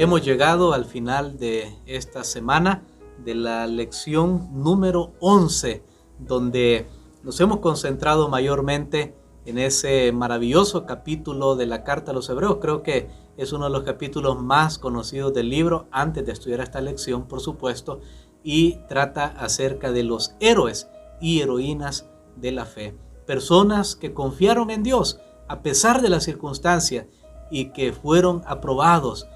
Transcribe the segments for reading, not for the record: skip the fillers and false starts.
Hemos llegado al final de esta semana de la lección número 11, donde nos hemos concentrado mayormente en ese maravilloso capítulo de la Carta a los Hebreos. Creo que es uno de los capítulos más conocidos del libro antes de estudiar esta lección, por supuesto, y trata acerca de los héroes y heroínas de la fe. Personas que confiaron en Dios a pesar de las circunstancias y que fueron aprobados,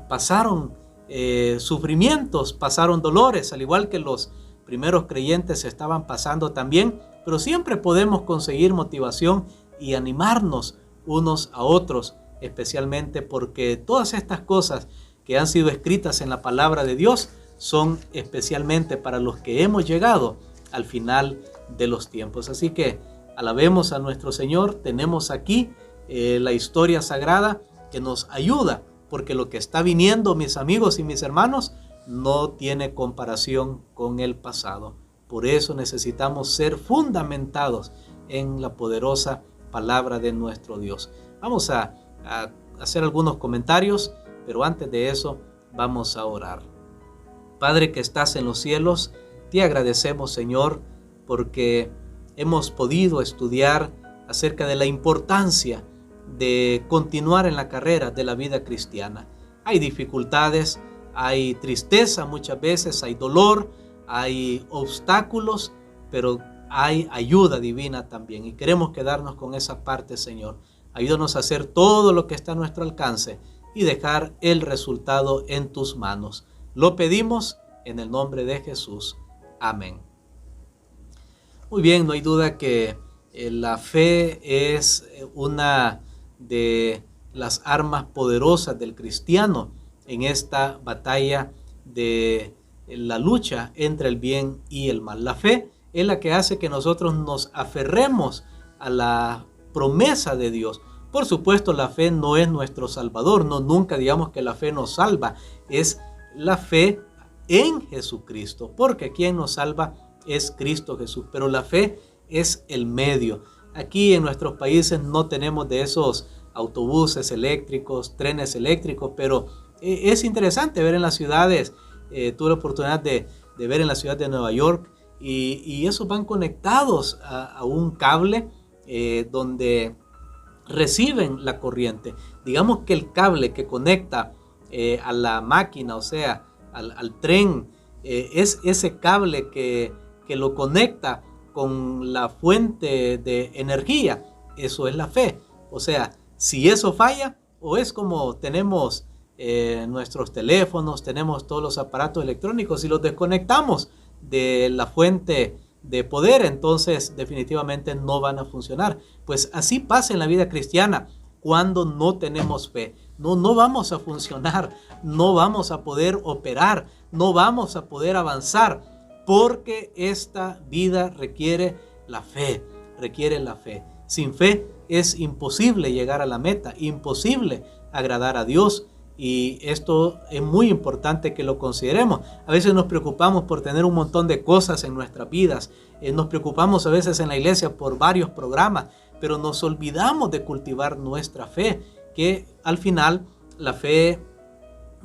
pasaron sufrimientos, pasaron dolores, al igual que los primeros creyentes estaban pasando también, pero siempre podemos conseguir motivación y animarnos unos a otros, especialmente porque todas estas cosas que han sido escritas en la palabra de Dios son especialmente para los que hemos llegado al final de los tiempos. Así que alabemos a nuestro Señor. Tenemos aquí la historia sagrada que nos ayuda, porque lo que está viniendo, mis amigos y mis hermanos, no tiene comparación con el pasado. Por eso necesitamos ser fundamentados en la poderosa palabra de nuestro Dios. Vamos a hacer algunos comentarios, pero antes de eso vamos a orar. Padre que estás en los cielos, te agradecemos, Señor, porque hemos podido estudiar acerca de la importancia de continuar en la carrera de la vida cristiana. Hay dificultades, hay tristeza muchas veces, hay dolor, hay obstáculos, pero hay ayuda divina también. Y queremos quedarnos con esa parte, Señor. Ayúdanos a hacer todo lo que está a nuestro alcance y dejar el resultado en tus manos. Lo pedimos en el nombre de Jesús. Amén. Muy bien, no hay duda que la fe es una de las armas poderosas del cristiano en esta batalla de la lucha entre el bien y el mal. La fe es la que hace que nosotros nos aferremos a la promesa de Dios. Por supuesto, la fe no es nuestro salvador, no, nunca digamos que la fe nos salva, es la fe en Jesucristo, porque quien nos salva es Cristo Jesús, pero la fe es el medio. Aquí en nuestros países no tenemos de esos autobuses eléctricos, trenes eléctricos, pero es interesante ver en las ciudades. Tuve la oportunidad de ver en la ciudad de Nueva York y esos van conectados a un cable donde reciben la corriente. Digamos que el cable que conecta a la máquina, o sea, al tren, es ese cable que lo conecta con la fuente de energía. Eso es la fe. O sea, si eso falla, o es como tenemos nuestros teléfonos, tenemos todos los aparatos electrónicos y los desconectamos de la fuente de poder, entonces definitivamente no van a funcionar. Pues así pasa en la vida cristiana. Cuando no tenemos fe, no vamos a funcionar, no vamos a poder operar, no vamos a poder avanzar, porque esta vida requiere la fe, Sin fe es imposible llegar a la meta, imposible agradar a Dios, y esto es muy importante que lo consideremos. A veces nos preocupamos por tener un montón de cosas en nuestras vidas, nos preocupamos a veces en la iglesia por varios programas, pero nos olvidamos de cultivar nuestra fe, que al final la fe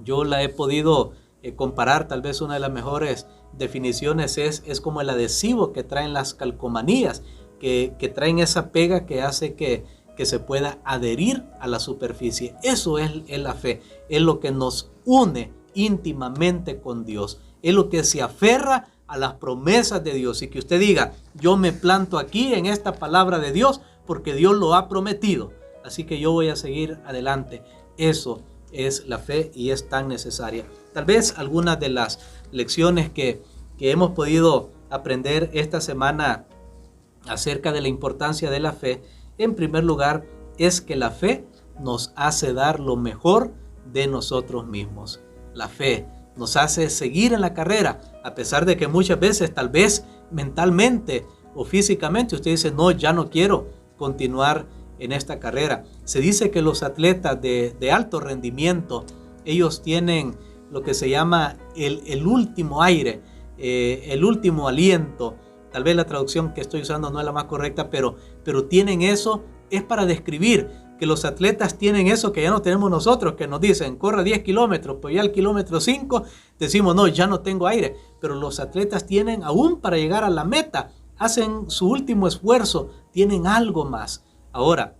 yo la he podido comparar. Tal vez una de las mejores definiciones es como el adhesivo que traen las calcomanías, que traen esa pega que hace que se pueda adherir a la superficie. Eso es la fe, es lo que nos une íntimamente con Dios, es lo que se aferra a las promesas de Dios, y que usted diga: yo me planto aquí en esta palabra de Dios porque Dios lo ha prometido, así que yo voy a seguir adelante. Eso es la fe y es tan necesaria. Tal vez algunas de las lecciones que hemos podido aprender esta semana acerca de la importancia de la fe, en primer lugar, es que la fe nos hace dar lo mejor de nosotros mismos. La fe nos hace seguir en la carrera, a pesar de que muchas veces, tal vez mentalmente o físicamente, usted dice: no, ya no quiero continuar en esta carrera. Se dice que los atletas de alto rendimiento, ellos tienen lo que se llama el último aire, el último aliento. Tal vez la traducción que estoy usando no es la más correcta, pero tienen eso es para describir que los atletas tienen eso que ya no tenemos nosotros, que nos dicen, corre 10 kilómetros, pues ya al kilómetro 5 decimos, no, ya no tengo aire. Pero los atletas tienen, aún para llegar a la meta, hacen su último esfuerzo, tienen algo más. Ahora,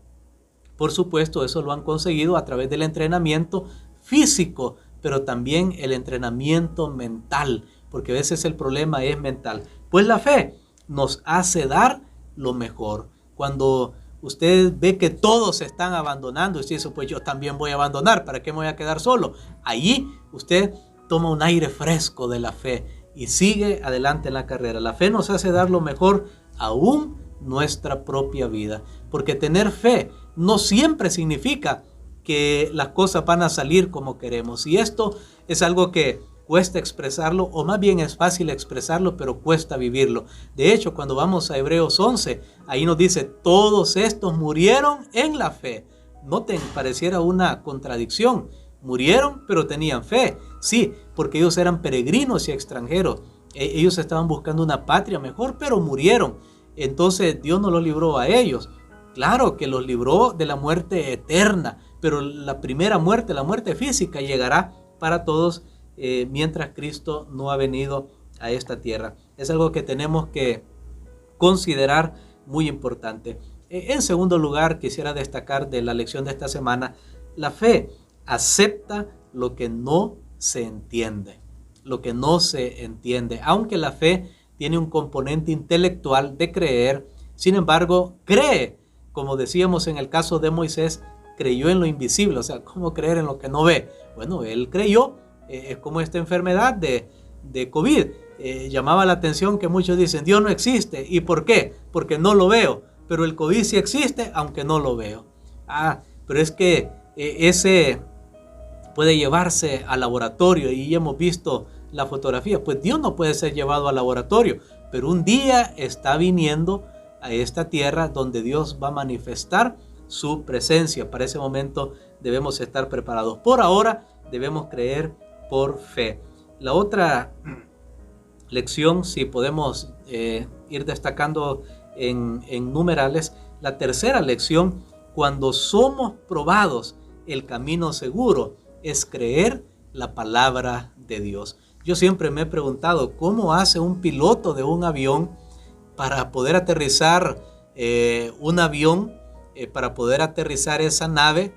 por supuesto, eso lo han conseguido a través del entrenamiento físico, pero también el entrenamiento mental, porque a veces el problema es mental. Pues la fe nos hace dar lo mejor. Cuando usted ve que todos se están abandonando y dice, pues yo también voy a abandonar, ¿para qué me voy a quedar solo? Allí usted toma un aire fresco de la fe y sigue adelante en la carrera. La fe nos hace dar lo mejor aún nuestra propia vida, porque tener fe no siempre significa que las cosas van a salir como queremos, y esto es algo que cuesta expresarlo, o más bien es fácil expresarlo, pero cuesta vivirlo. De hecho, cuando vamos a Hebreos 11, ahí nos dice, todos estos murieron en la fe. Noten, pareciera una contradicción. Murieron, pero tenían fe. Sí, porque ellos eran peregrinos y extranjeros. Ellos estaban buscando una patria mejor, pero murieron. Entonces Dios no los libró a ellos. Claro que los libró de la muerte eterna, pero la primera muerte, la muerte física, llegará para todos mientras Cristo no ha venido a esta tierra. Es algo que tenemos que considerar muy importante. En segundo lugar, quisiera destacar de la lección de esta semana, la fe acepta lo que no se entiende. Lo que no se entiende. Aunque la fe tiene un componente intelectual de creer, sin embargo, cree. Como decíamos en el caso de Moisés, creyó en lo invisible. O sea, ¿cómo creer en lo que no ve? Bueno, él creyó. Es como esta enfermedad de COVID. Llamaba la atención que muchos dicen, Dios no existe. ¿Y por qué? Porque no lo veo. Pero el COVID sí existe, aunque no lo veo. Pero es que ese puede llevarse al laboratorio y hemos visto la fotografía. Pues Dios no puede ser llevado al laboratorio, pero un día está viniendo a esta tierra donde Dios va a manifestar su presencia. Para ese momento debemos estar preparados. Por ahora debemos creer por fe. La otra lección, si podemos ir destacando en numerales, la tercera lección, cuando somos probados, el camino seguro es creer la palabra de Dios. Yo siempre me he preguntado, ¿cómo hace un piloto de un avión para poder aterrizar un avión, para poder aterrizar esa nave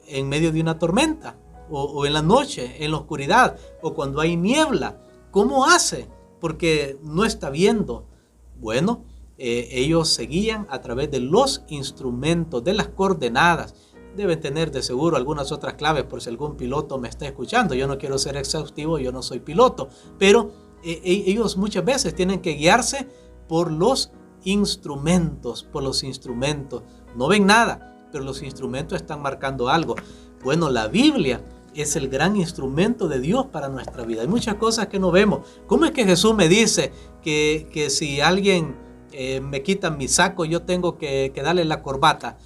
en medio de una tormenta? O en la noche, en la oscuridad, o cuando hay niebla. ¿Cómo hace? Porque no está viendo. Bueno, ellos seguían a través de los instrumentos, de las coordenadas. Deben tener de seguro algunas otras claves por si algún piloto me está escuchando. Yo no quiero ser exhaustivo, yo no soy piloto. Pero ellos muchas veces tienen que guiarse por los instrumentos, No ven nada, pero los instrumentos están marcando algo. Bueno, la Biblia es el gran instrumento de Dios para nuestra vida. Hay muchas cosas que no vemos. ¿Cómo es que Jesús me dice que si alguien me quita mi saco, yo tengo que darle la corbata,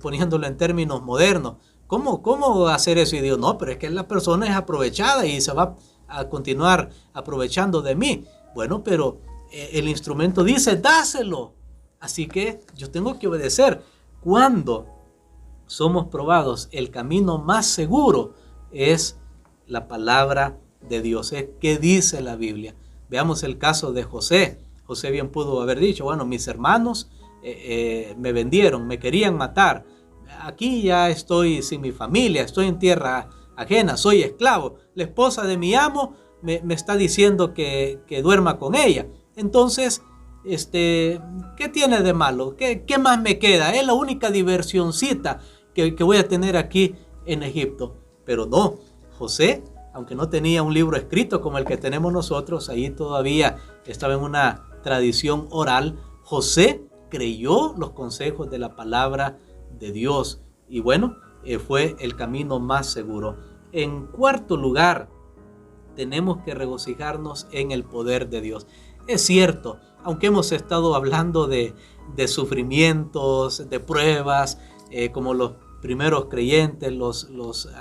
poniéndolo en términos modernos? ¿Cómo hacer eso? Y Dios, no, pero es que la persona es aprovechada y se va a continuar aprovechando de mí. Bueno, pero el instrumento dice, dáselo. Así que yo tengo que obedecer. Cuando somos probados, el camino más seguro es la palabra de Dios. Es qué dice la Biblia. Veamos el caso de José. José bien pudo haber dicho, bueno, mis hermanos me vendieron, me querían matar. Aquí ya estoy sin mi familia, estoy en tierra ajena, soy esclavo. La esposa de mi amo me está diciendo que duerma con ella. Entonces, ¿qué tiene de malo? ¿Qué más me queda? Es la única diversioncita que voy a tener aquí en Egipto. Pero no, José, aunque no tenía un libro escrito como el que tenemos nosotros, ahí todavía estaba en una tradición oral. José creyó los consejos de la palabra de Dios y bueno, fue el camino más seguro. En cuarto lugar, tenemos que regocijarnos en el poder de Dios. Es cierto, aunque hemos estado hablando de sufrimientos, de pruebas, como los primeros creyentes,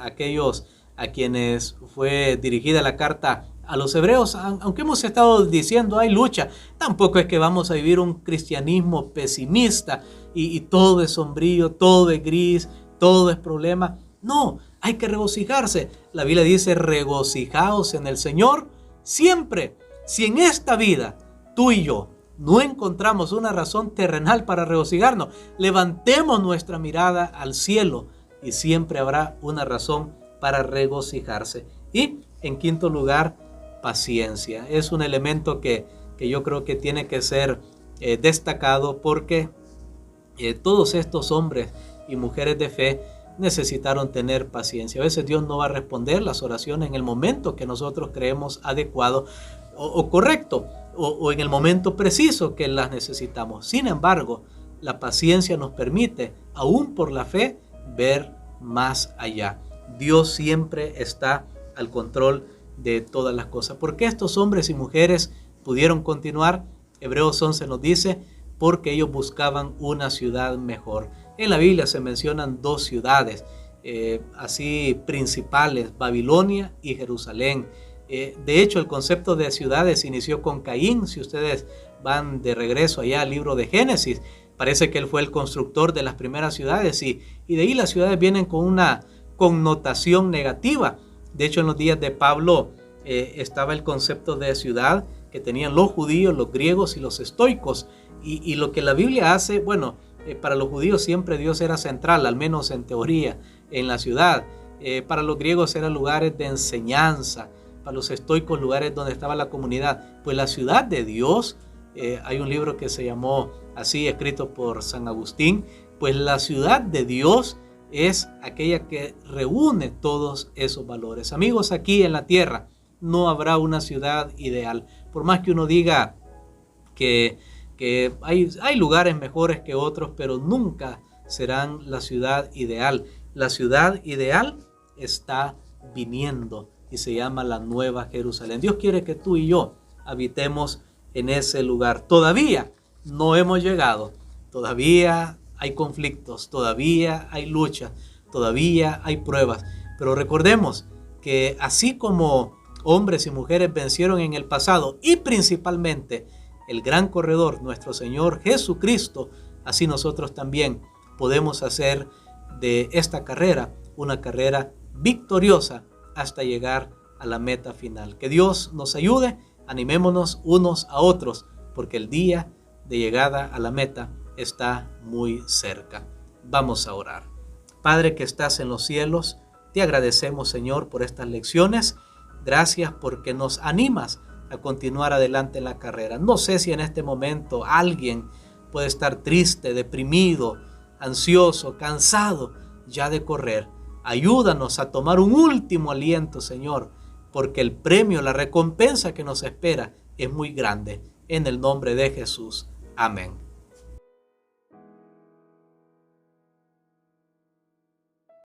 aquellos a quienes fue dirigida la carta a los hebreos, aunque hemos estado diciendo hay lucha, tampoco es que vamos a vivir un cristianismo pesimista y todo es sombrío, todo es gris, todo es problema. No, hay que regocijarse. La Biblia dice: regocijaos en el Señor siempre. Si en esta vida tú y yo no encontramos una razón terrenal para regocijarnos, levantemos nuestra mirada al cielo y siempre habrá una razón para regocijarse. Y en quinto lugar, paciencia. Es un elemento que yo creo que tiene que ser destacado, porque todos estos hombres y mujeres de fe necesitaron tener paciencia. A veces Dios no va a responder las oraciones en el momento que nosotros creemos adecuado o correcto, o en el momento preciso que las necesitamos. Sin embargo, la paciencia nos permite, aún por la fe, ver más allá. Dios siempre está al control de todas las cosas. ¿Por qué estos hombres y mujeres pudieron continuar? Hebreos 11 nos dice: porque ellos buscaban una ciudad mejor. En la Biblia se mencionan dos ciudades así principales: Babilonia y Jerusalén. De hecho, el concepto de ciudades inició con Caín. Si ustedes van de regreso allá al libro de Génesis, parece que él fue el constructor de las primeras ciudades, y de ahí las ciudades vienen con una connotación negativa. De hecho, en los días de Pablo estaba el concepto de ciudad que tenían los judíos, los griegos y los estoicos. Y lo que la Biblia hace, bueno, para los judíos siempre Dios era central, al menos en teoría, en la ciudad. Para los griegos eran lugares de enseñanza, para los estoicos lugares donde estaba la comunidad. Pues la ciudad de Dios, hay un libro que se llamó así, escrito por San Agustín, pues la ciudad de Dios es aquella que reúne todos esos valores. Amigos, aquí en la tierra no habrá una ciudad ideal. Por más que uno diga que hay lugares mejores que otros, pero nunca serán la ciudad ideal. La ciudad ideal está viniendo y se llama la Nueva Jerusalén. Dios quiere que tú y yo habitemos en ese lugar. Todavía no hemos llegado, todavía hay conflictos, todavía hay lucha, todavía hay pruebas, pero recordemos que así como hombres y mujeres vencieron en el pasado, y principalmente el gran corredor, nuestro Señor Jesucristo, así nosotros también podemos hacer de esta carrera una carrera victoriosa hasta llegar a la meta final. Que Dios nos ayude, animémonos unos a otros, porque el día de llegada a la meta está muy cerca. Vamos a orar. Padre que estás en los cielos, te agradecemos, Señor, por estas lecciones. Gracias porque nos animas a continuar adelante en la carrera. No sé si en este momento alguien puede estar triste, deprimido, ansioso, cansado ya de correr. Ayúdanos a tomar un último aliento, Señor, porque el premio, la recompensa que nos espera es muy grande. En el nombre de Jesús. Amén.